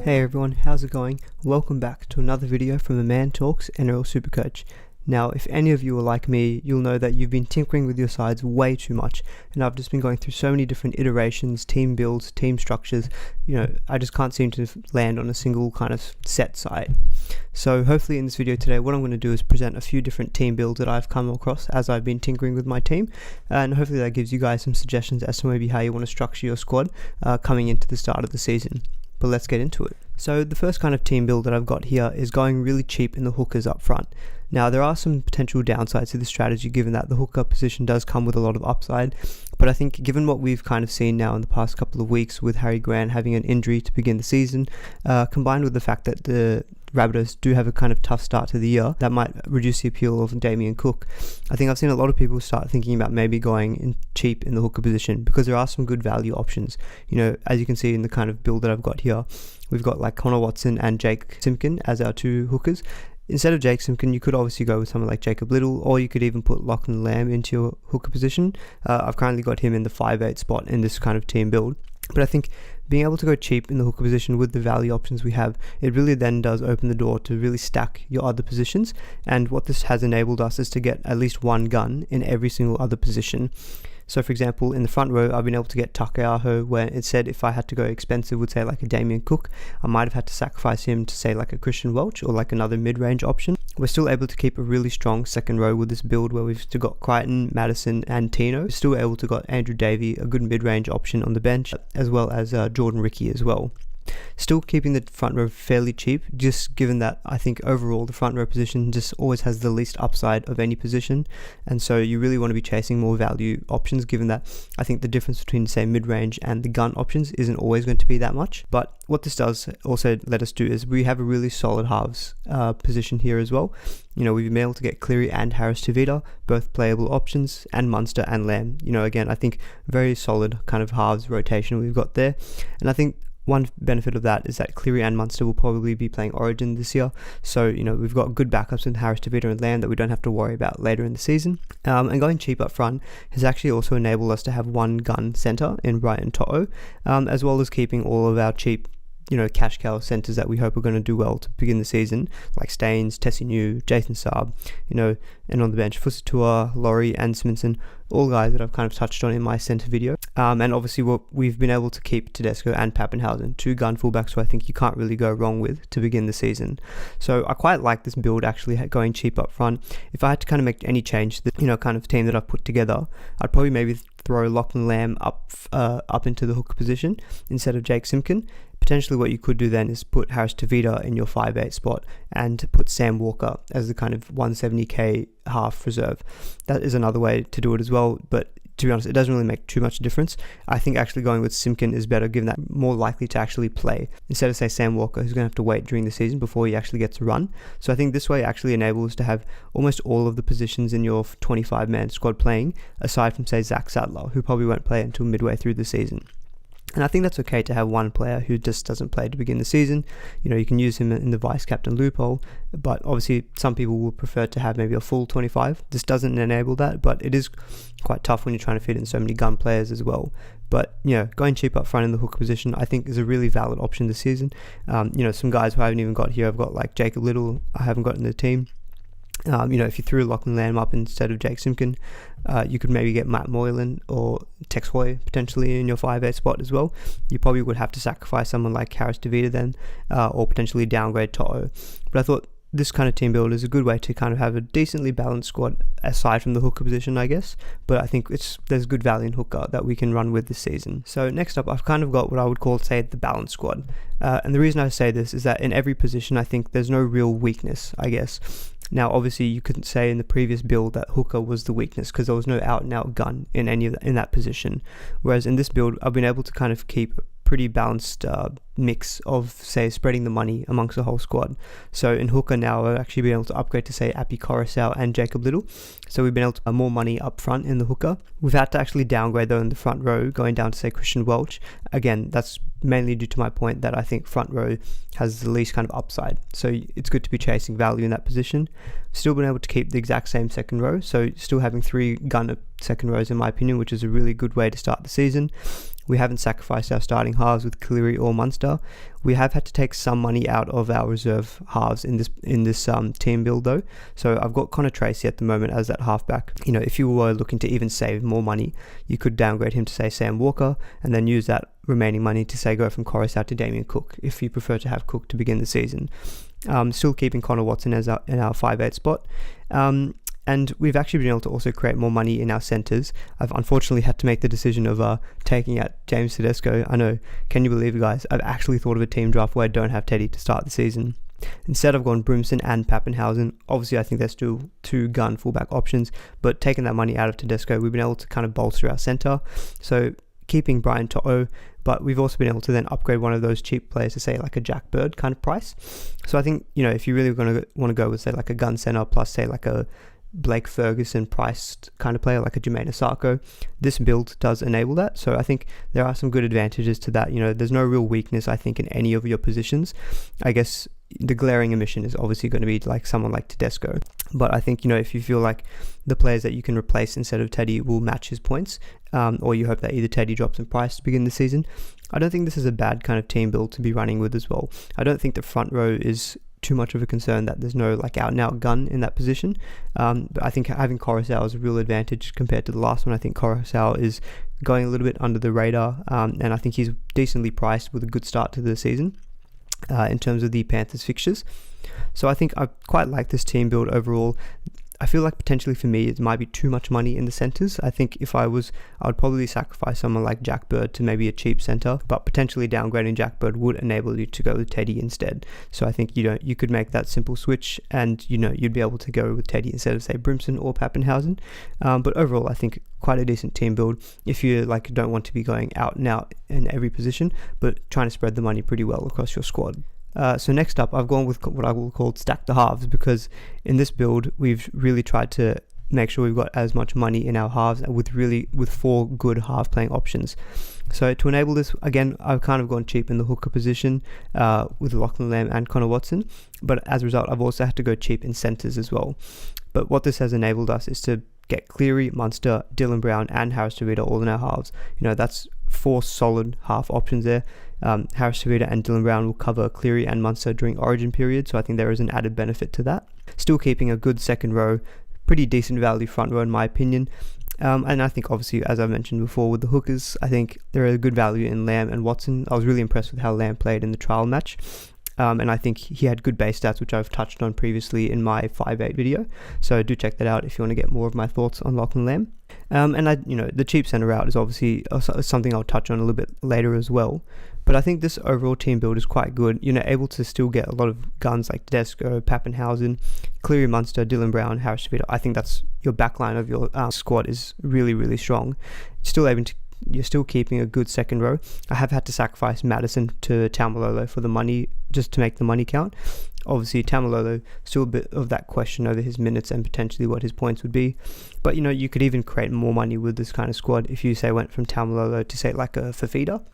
Hey everyone, how's it going? Welcome back to another video from A Man Talks NRL SuperCoach. Now, if any of you are like me, you'll know that you've been tinkering with your sides way too much, and I've just been going through so many different iterations, team builds, team structures. I just can't seem to land on a single kind of set side. So hopefully in this video today, what I'm going to do is present a few different team builds that I've come across as I've been tinkering with my team, and hopefully that gives you guys some suggestions as to maybe how you want to structure your squad coming into the start of the season. But let's get into it. So the first kind of team build that I've got here is going really cheap in the hookers up front. Now there are some potential downsides to this strategy given that the hooker position does come with a lot of upside, but I think given what we've kind of seen now in the past couple of weeks with Harry Grant having an injury to begin the season, combined with the fact that the Rabbitohs do have a kind of tough start to the year, that might reduce the appeal of Damien Cook. I think I've seen a lot of people start thinking about maybe going in cheap in the hooker position because there are some good value options. As you can see in the kind of build that I've got here, we've got like Connor Watson and Jake Simpkin as our two hookers. Instead of Jake Simpkin, you could obviously go with someone like Jacob Little, or you could even put Lachlan Lamb into your hooker position. I've currently got him in the 5'8" spot in this kind of team build. But I think being able to go cheap in the hooker position with the value options we have, it really then does open the door to really stack your other positions. And what this has enabled us is to get at least one gun in every single other position. So for example, in the front row, I've been able to get Taukeiaho, where it said if I had to go expensive with say like a Damien Cook, I might have had to sacrifice him to say like a Christian Welch or like another mid-range option. We're still able to keep a really strong second row with this build where we've still got Crichton, Madison and Tino. We're still able to got Andrew Davey, a good mid-range option on the bench, as well as Jordan Ricky as well. Still keeping the front row fairly cheap, just given that I think overall the front row position just always has the least upside of any position, and so you really want to be chasing more value options, given that I think the difference between say mid-range and the gun options isn't always going to be that much. But what this does also let us do is we have a really solid halves position here as well. We've been able to get Cleary and Harris Tavita, both playable options, and Munster and Lamb. Again, I think very solid kind of halves rotation we've got there, and I think one benefit of that is that Cleary and Munster will probably be playing Origin this year, so we've got good backups in Harris Tavita and Lamb that we don't have to worry about later in the season. And going cheap up front has actually also enabled us to have one gun centre in Brighton To'o, as well as keeping all of our cheap cash cow centres that we hope are going to do well to begin the season, like Staines, Tessie New, Jason Saab, and on the bench, Fusatua, Laurie and Simonson, all guys that I've kind of touched on in my centre video. And obviously we've been able to keep Tedesco and Pappenhausen, two gun fullbacks who I think you can't really go wrong with to begin the season. So I quite like this build actually going cheap up front. If I had to kind of make any change to the kind of team that I've put together, I'd probably maybe throw Lachlan Lamb up into the hooker position instead of Jake Simpkin. Potentially what you could do then is put Harris Tavita in your 5'8" spot and put Sam Walker as the kind of 170k half reserve. That is another way to do it as well, but to be honest, it doesn't really make too much difference. I think actually going with Simpkin is better, given that more likely to actually play, instead of say Sam Walker, who's going to have to wait during the season before he actually gets a run. So I think this way actually enables to have almost all of the positions in your 25-man squad playing, aside from say Zach Sadler, who probably won't play until midway through the season. And I think that's okay to have one player who just doesn't play to begin the season. You can use him in the vice-captain loophole, but obviously some people will prefer to have maybe a full 25. This doesn't enable that, but it is quite tough when you're trying to fit in so many gun players as well. But, going cheap up front in the hooker position, I think is a really valid option this season. Some guys who I haven't even got here, I've got like Jacob Little, I haven't got in the team. If you threw Lachlan Lamb up instead of Jake Simpkin, you could maybe get Matt Moylan or Tex Hoy potentially in your 5'8" spot as well. You probably would have to sacrifice someone like Harris Tavita then, or potentially downgrade To'o. But I thought this kind of team build is a good way to kind of have a decently balanced squad aside from the hooker position, I guess. But I think there's good value in hooker that we can run with this season. So next up, I've kind of got what I would call, say, the balanced squad. And the reason I say this is that in every position, I think there's no real weakness, I guess. Now, obviously, you couldn't say in the previous build that hooker was the weakness because there was no out-and-out gun in in that position. Whereas in this build, I've been able to kind of keep pretty balanced mix of, say, spreading the money amongst the whole squad. So in hooker now, I've actually been able to upgrade to, say, Api Coruscant and Jacob Little. So we've been able to have more money up front in the hooker. We've had to actually downgrade, though, in the front row, going down to, say, Christian Welch. Again, that's mainly due to my point that I think front row has the least kind of upside. So it's good to be chasing value in that position. Still been able to keep the exact same second row. So still having 3 gun second rows, in my opinion, which is a really good way to start the season. we haven't sacrificed our starting halves with Cleary or Munster. We have had to take some money out of our reserve halves in this team build though. So I've got Connor Tracy at the moment as that halfback. If you were looking to even save more money, you could downgrade him to say Sam Walker, and then use that remaining money to say go from Coruscant to Damien Cook if you prefer to have Cook to begin the season. Still keeping Connor Watson as in our 5'8" spot. And we've actually been able to also create more money in our centres. I've unfortunately had to make the decision of taking out James Tedesco. I know, can you believe it, guys? I've actually thought of a team draft where I don't have Teddy to start the season. Instead, I've gone Brimson and Pappenhausen. Obviously, I think they're still two gun fullback options, but taking that money out of Tedesco, we've been able to kind of bolster our centre. So keeping Brian To'o, but we've also been able to then upgrade one of those cheap players to say like a Jack Bird kind of price. So I think, if you really want to go with say like a gun centre plus say like a Blake Ferguson priced kind of player like a Jermaine Osako, this build does enable that. So I think there are some good advantages to that. There's no real weakness, I think, in any of your positions. I guess the glaring omission is obviously going to be like someone like Tedesco. But I think, if you feel like the players that you can replace instead of Teddy will match his points, or you hope that either Teddy drops in price to begin the season, I don't think this is a bad kind of team build to be running with as well. I don't think the front row is too much of a concern that there's no like out and out gun in that position. But I think having Coruscant is a real advantage compared to the last one. I think Coruscant is going a little bit under the radar, and I think he's decently priced with a good start to the season in terms of the Panthers fixtures. So I think I quite like this team build overall. I feel like potentially for me it might be too much money in the centres. I think if I would probably sacrifice someone like Jack Bird to maybe a cheap centre, but potentially downgrading Jack Bird would enable you to go with Teddy instead. So I think you could make that simple switch, and you'd be able to go with Teddy instead of say Brimson or Pappenhausen. But overall, I think quite a decent team build if you don't want to be going out and out in every position, but trying to spread the money pretty well across your squad. So next up, I've gone with what I will call stack the halves, because in this build we've really tried to make sure we've got as much money in our halves with 4 good half playing options. So to enable this, again, I've kind of gone cheap in the hooker position with Lachlan Lamb and Connor Watson, but as a result I've also had to go cheap in centres as well. But what this has enabled us is to get Cleary, Munster, Dylan Brown and Harris Tavita all in our halves. That's 4 solid half options there. Harris Tavita and Dylan Brown will cover Cleary and Munster during origin period, so I think there is an added benefit to that. Still keeping a good second row, pretty decent value front row in my opinion. And I think obviously, as I mentioned before with the hookers, I think there is a good value in Lamb and Watson. I was really impressed with how Lamb played in the trial match. And I think he had good base stats, which I've touched on previously in my 5'8" video. So do check that out if you want to get more of my thoughts on Lachlan Lamb. And the cheap centre route is obviously something I'll touch on a little bit later as well. But I think this overall team build is quite good. Able to still get a lot of guns like Tedesco, Pappenhausen, Cleary, Munster, Dylan Brown, Harris Tavita. I think that's your backline of your squad is really, really strong. You're still keeping a good second row. I have had to sacrifice Madison to Taumalolo for the money, just to make the money count. Obviously, Taumalolo, still a bit of that question over his minutes and potentially what his points would be. But, you could even create more money with this kind of squad if you, say, went from Taumalolo to, say, like a Fafita.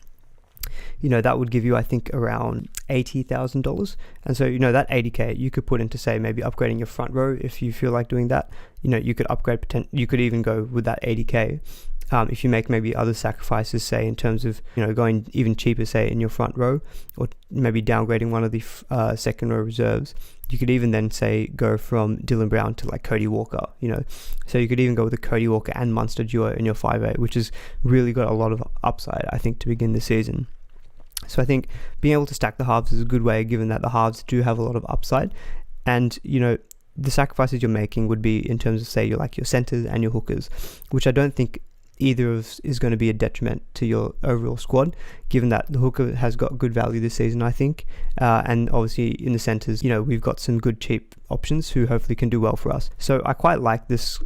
That would give you, I think, around $80,000. And so, that 80K you could put into, say, maybe upgrading your front row if you feel like doing that. You could upgrade, you could even go with that 80K. If you make maybe other sacrifices, say in terms of going even cheaper, say in your front row, or maybe downgrading one of the second row reserves, you could even then say go from Dylan Brown to like Cody Walker. So you could even go with a Cody Walker and Munster duo in your 5'8", which has really got a lot of upside, I think, to begin the season. So I think being able to stack the halves is a good way, given that the halves do have a lot of upside, and the sacrifices you're making would be in terms of, say, your centers and your hookers, which I don't think either of is going to be a detriment to your overall squad, given that the hooker has got good value this season, I think, and obviously in the centres, we've got some good cheap options who hopefully can do well for us. So I quite like this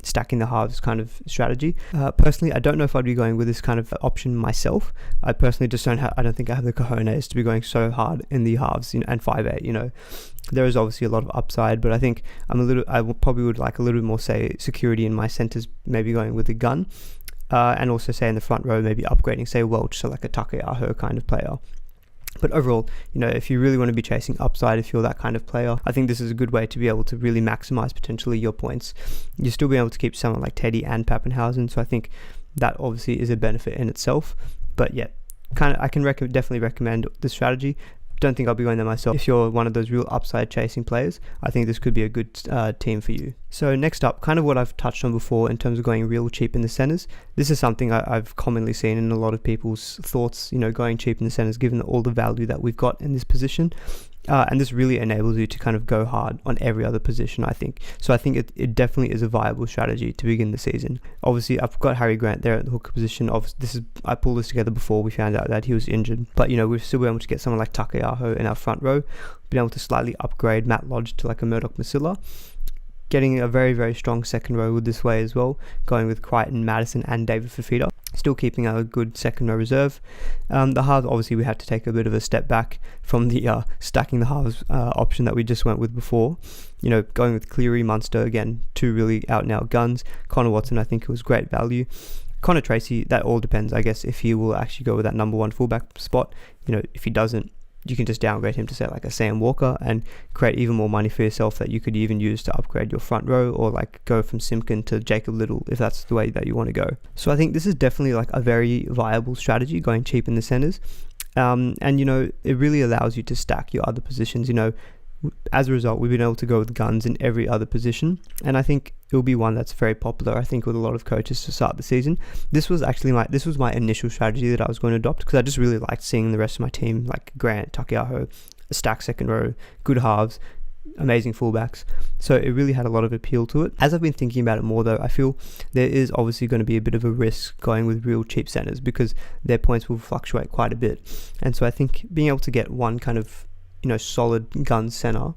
stacking the halves kind of strategy. Personally, I don't know if I'd be going with this kind of option myself. I personally just I don't think I have the cojones to be going so hard in the halves and 5'8". There is obviously a lot of upside, but I think I probably would like a little bit more, say, security in my centres, maybe going with a gun, and also, say, in the front row, maybe upgrading, say, Welch to like a Takeaho kind of player. But overall, if you really want to be chasing upside, if you're that kind of player, I think this is a good way to be able to really maximize potentially your points. You'll still be able to keep someone like Teddy and Pappenhausen, so I think that obviously is a benefit in itself. But yeah, I can definitely recommend this strategy. Don't think I'll be going there myself. If you're one of those real upside chasing players, I think this could be a good team for you. So next up, kind of what I've touched on before in terms of going real cheap in the centers. This is something I've commonly seen in a lot of people's thoughts, going cheap in the centers given all the value that we've got in this position. And this really enables you to kind of go hard on every other position, I think. So I think it definitely is a viable strategy to begin the season. Obviously, I've got Harry Grant there at the hooker position. Obviously, I pulled this together before we found out that he was injured. But, we've still been able to get someone like Takayaho in our front row. Been able to slightly upgrade Matt Lodge to like a Murdoch Masilla. Getting a very, very strong second row with this way as well. Going with Crichton, Madison and David Fafita. Still keeping a good second row reserve. The halves, obviously we had to take a bit of a step back from the stacking the halves option that we just went with before. Going with Cleary, Munster, again, two really out and out guns. Connor Watson, I think it was great value. Connor Tracy, that all depends, I guess, if he will actually go with that number one fullback spot. If he doesn't, you can just downgrade him to say like a Sam Walker and create even more money for yourself that you could even use to upgrade your front row, or like go from Simpkin to Jacob Little if that's the way that you want to go. So I think this is definitely like a very viable strategy, going cheap in the centers. And it really allows you to stack your other positions. As a result, we've been able to go with guns in every other position, and I think it will be one that's very popular, I think, with a lot of coaches to start the season. This was my initial strategy that I was going to adopt, because I just really liked seeing the rest of my team, like Grant, Takiaho, a stacked second row, good halves, amazing fullbacks. So it really had a lot of appeal to it. As I've been thinking about it more though, I feel there is obviously going to be a bit of a risk going with real cheap centers, because their points will fluctuate quite a bit. And so I think being able to get one kind of solid gun center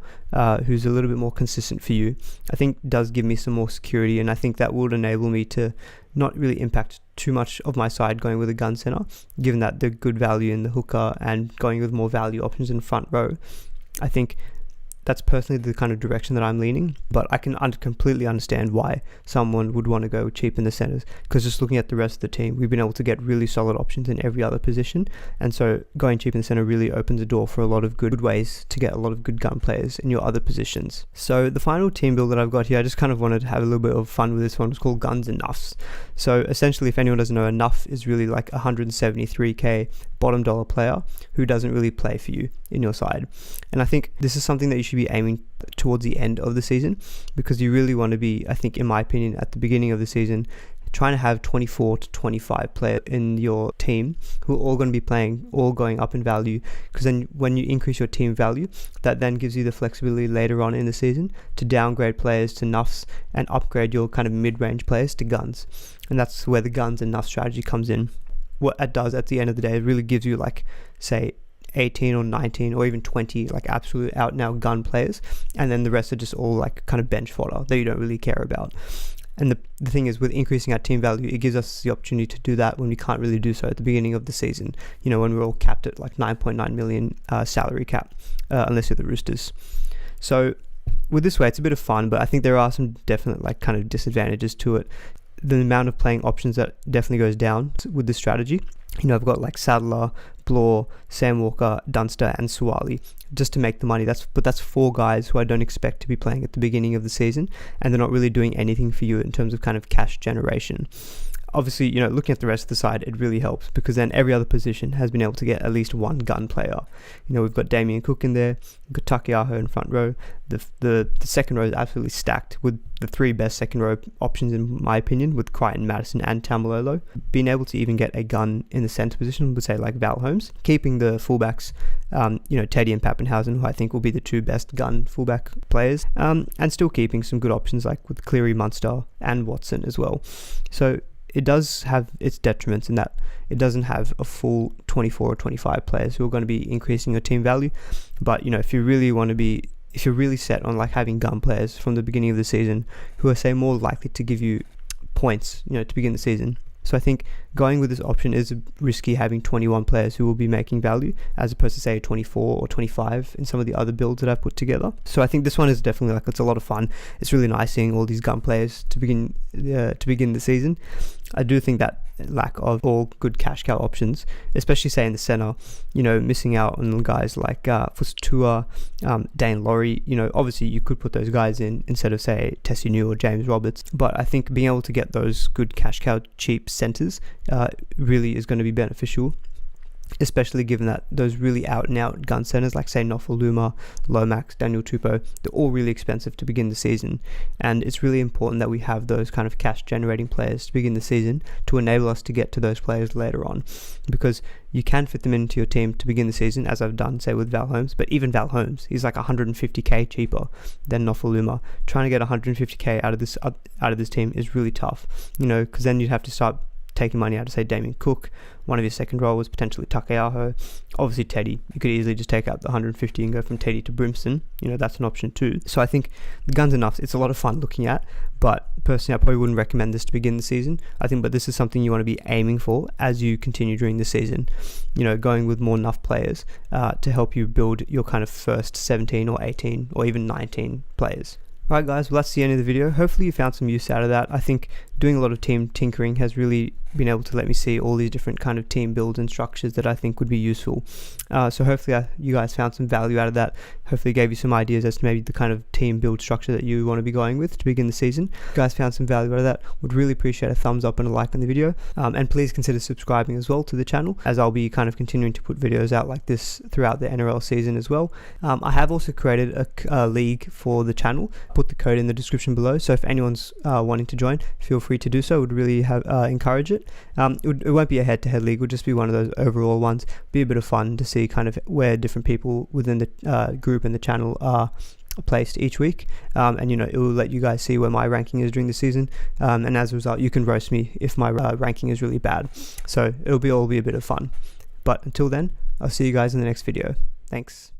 who's a little bit more consistent for you, I think does give me some more security, and I think that would enable me to not really impact too much of my side going with a gun center, given that the good value in the hooker and going with more value options in front row. I think that's personally the kind of direction that I'm leaning, but I can completely understand why someone would want to go cheap in the centers, because just looking at the rest of the team, we've been able to get really solid options in every other position, and so going cheap in the center really opens the door for a lot of good ways to get a lot of good gun players in your other positions. So the final team build that I've got here, I just kind of wanted to have a little bit of fun with this one. It's called Guns and Nuffs. So essentially, if anyone doesn't know, a Nuff is really like a 173k bottom dollar player who doesn't really play for you in your side. And I think this is something that you should be aiming towards the end of the season, because you really want to be, I think in my opinion, at the beginning of the season, trying to have 24 to 25 players in your team who are all going to be playing, all going up in value, because then when you increase your team value, that then gives you the flexibility later on in the season to downgrade players to Nuffs and upgrade your kind of mid-range players to guns. And that's where the guns and Nuff strategy comes in. What it does at the end of the day, it really gives you like, say, 18 or 19 or even 20 like absolute out and out gun players, and then the rest are just all like kind of bench fodder that you don't really care about. And the thing is, with increasing our team value, it gives us the opportunity to do that when we can't really do so at the beginning of the season, when we're all capped at like 9.9 million salary cap, unless you're the Roosters. So with this way, it's a bit of fun, but I think there are some definite like kind of disadvantages to it. The amount of playing options that definitely goes down with this strategy. I've got like Sadler, Blore, Sam Walker, Dunster and Suwali just to make the money. But that's four guys who I don't expect to be playing at the beginning of the season, and they're not really doing anything for you in terms of kind of cash generation. Obviously, looking at the rest of the side, it really helps, because then every other position has been able to get at least one gun player. We've got Damien Cook in there, we've got Takiaho in front row. The second row is absolutely stacked with the three best second row options in my opinion, with Crichton, Madison and Tamalolo. Being able to even get a gun in the centre position would say like Val Holmes. Keeping the fullbacks, Teddy and Pappenhausen, who I think will be the two best gun fullback players, and still keeping some good options like with Cleary, Munster and Watson as well. So it does have its detriments in that it doesn't have a full 24 or 25 players who are going to be increasing your team value. But if you really want to be, if you're really set on like having gun players from the beginning of the season who are say more likely to give you points, to begin the season. So I think going with this option is risky, having 21 players who will be making value, as opposed to say 24 or 25 in some of the other builds that I've put together. So I think this one is definitely like, it's a lot of fun. It's really nice seeing all these gun players to begin the season. I do think that lack of all good cash cow options, especially say in the center, missing out on guys like Fusatua, Dane Laurie. Obviously you could put those guys in instead of say Tessie New or James Roberts, but I think being able to get those good cash cow cheap centers really is going to be beneficial, especially given that those really out and out gun centers like say Nofaluma, Lomax, Daniel Tupou, they're all really expensive to begin the season, and it's really important that we have those kind of cash generating players to begin the season to enable us to get to those players later on, because you can fit them into your team to begin the season, as I've done say with Val Holmes. But even Val Holmes, he's like 150k cheaper than Nofaluma. Trying to get 150k out of this team is really tough, because then you'd have to start taking money out of say Damien Cook. One of your second row was potentially Takeaho. Obviously Teddy, you could easily just take out the 150 and go from Teddy to Brimson. That's an option too. So I think the Guns and Nuffs, it's a lot of fun looking at, but personally I probably wouldn't recommend this to begin the season. But this is something you want to be aiming for as you continue during the season, going with more Nuff players to help you build your kind of first 17 or 18 or even 19 players. Alright guys, well that's the end of the video. Hopefully you found some use out of that. I think doing a lot of team tinkering has really been able to let me see all these different kind of team builds and structures that I think would be useful. So hopefully you guys found some value out of that. Hopefully gave you some ideas as to maybe the kind of team build structure that you want to be going with to begin the season. If you guys found some value out of that, would really appreciate a thumbs up and a like on the video. And please consider subscribing as well to the channel, as I'll be kind of continuing to put videos out like this throughout the NRL season as well. I have also created a league for the channel. Put the code in the description below, so if anyone's wanting to join, feel free to do so. Would really encourage it. It won't be a head-to-head league, it'll just be one of those overall ones. Be a bit of fun to see kind of where different people within the group and the channel are placed each week, and it will let you guys see where my ranking is during the season, and as a result you can roast me if my ranking is really bad. So it'll all be a bit of fun. But until then, I'll see you guys in the next video. Thanks.